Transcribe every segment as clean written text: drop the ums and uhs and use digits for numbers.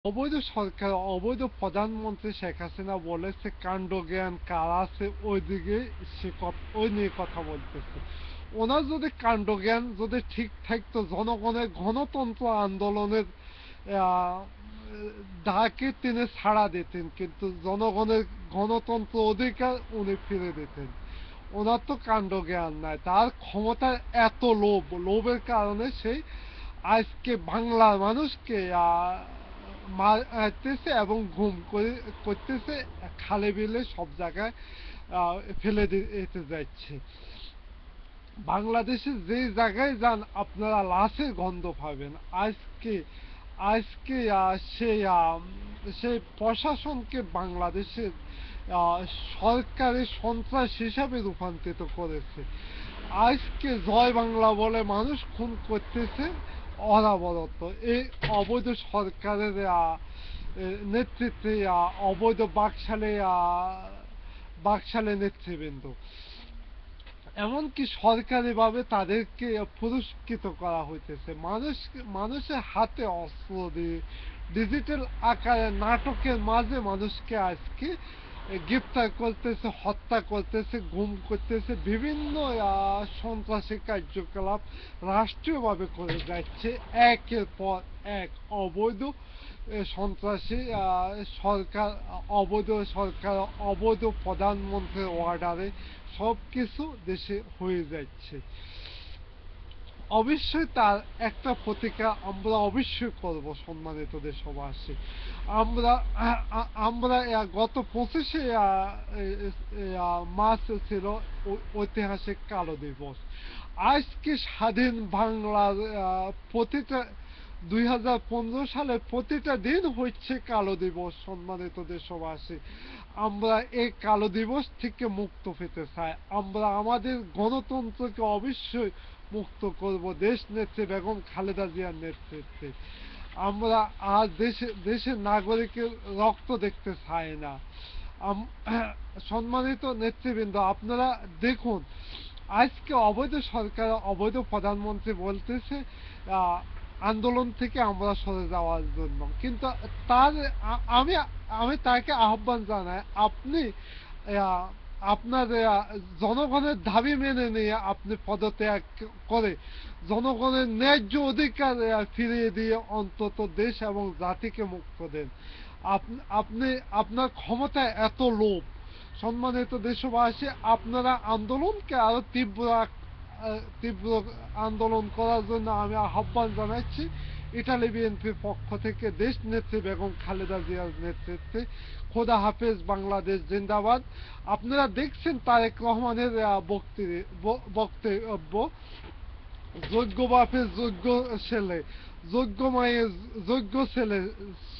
অবৈধ সরকার, অবৈধ প্রধানমন্ত্রী শেখ হাসিনা বলেছে কাণ্ডজ্ঞান কার আছে, ওইদিকে ওই নিয়ে কথা বলতেছে। ওনার যদি কাণ্ডজ্ঞান যদি ঠিক থাকতো, জনগণের গণতন্ত্র আন্দোলনের আহ, ডাকে তিনি সাড়া দিতেন, কিন্তু জনগণের গণতন্ত্র অধিকার উনি ফিরে দিতেন। ওনার তো কাণ্ডজ্ঞান নাই, তার ক্ষমতার এত লোভের কারণে সেই আজকে বাংলার মানুষকে মারতেছে এবং করতেছে, খালে বিলে সব জায়গায় ফেলে দিতে যাচ্ছে। বাংলাদেশে যে জায়গায় যান আপনারা লাশের গন্ধ পাবেন। আজকে আজকে সেই প্রশাসনকে বাংলাদেশের আহ, সরকারি সন্ত্রাস হিসাবে রূপান্তরিত করেছে। আজকে জয় বাংলা বলে মানুষ খুন করতেছে অনবরত। এই অবৈধ সরকারের নেতৃত্বে, অবৈধ বাকশালে নেতৃবৃন্দ, এমনকি সরকারিভাবে তাদেরকে পুরস্কৃত করা হইতেছে। মানুষের হাতে অস্ত্র দিয়ে ডিজিটাল আকারে নাটকের মাঝে মানুষকে আজকে গ্রেপ্তার করতেছে, হত্যা করতেছে, গুম করতেছে, বিভিন্ন সন্ত্রাসী কার্যকলাপ রাষ্ট্রীয়ভাবে করে যাচ্ছে। একের পর এক অবৈধ সন্ত্রাসী সরকার, অবৈধ সরকার, অবৈধ প্রধানমন্ত্রীর অর্ডারে সব কিছু দেশে হয়ে যাচ্ছে। অবশ্যই তার একটা প্রতিকার আমরা অবশ্যই করব সম্মানিত দেশবাসী। আমরা আমরা গত 25শে মার্চ ছিল ঐতিহাসিক কালো দিবস। আজকে স্বাধীন বাংলার প্রতিটা 2015 সালে প্রতিটা দিন হচ্ছে কালো দিবস। সম্মানিত দেশবাসী, আমরা এই কালো দিবস থেকে মুক্ত পেতে চাই। আমরা আমাদের গণতন্ত্রকে অবশ্যই মুক্ত করব দেশ নেত্রী বেগম খালেদা জিয়ার নেতৃত্বে। আমরা আর দেশের নাগরিকের রক্ত দেখতে চাই না। সম্মানিত নেতৃবৃন্দ, আপনারা দেখুন, আজকে অবৈধ সরকার, অবৈধ প্রধানমন্ত্রী বলতেছে আন্দোলন থেকে আমরা সরে যাওয়ার জন্য, কিন্তু তার আমি আমি তাকে আহ্বান জানাই, আপনি আপনার জনগণের দাবি মেনে নিয়ে আপনি পদত্যাগ করে জনগণের ন্যায্য অধিকার ফিরিয়ে দিয়ে অন্তত দেশ এবং জাতিকে মুক্ত দেন। আপনি আপনার ক্ষমতায় এত লোভ। সম্মানিত দেশবাসী, আপনারা আন্দোলনকে আরো তীব্র আন্দোলন করার জন্য আমি আহ্বান জানাচ্ছি। ইটালি বিএনপির পক্ষ থেকে দেশ নেত্রী বেগম খালেদা জিয়ার নেতৃত্বে। খোদা হাফেজ, বাংলাদেশ জিন্দাবাদ। আপনারা দেখছেন তারেক রহমানের বক্তব্য, যোগ্য বাপের যোগ্য ছেলে, যোগ্য মায়ের যোগ্য ছেলে,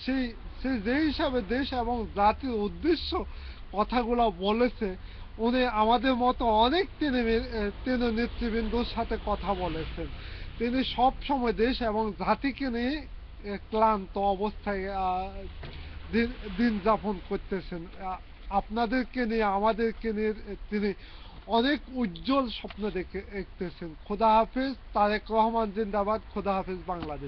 সেই সে যে হিসাবে দেশ এবং জাতির উদ্দেশ্য কথাগুলো বলেছে, উনি আমাদের মতো অনেক তিনি নেতৃবৃন্দর সাথে কথা বলেছেন। তিনি সব সময় দেশ এবং জাতিকে নিয়ে ক্লান্ত অবস্থায় দিন যাপন করতেছেন। আপনাদেরকে নিয়ে, আমাদেরকে নিয়ে তিনি অনেক উজ্জ্বল স্বপ্ন দেখতেছেন। খোদা হাফেজ, তারেক রহমান জিন্দাবাদ। খোদা হাফেজ, বাংলাদেশ।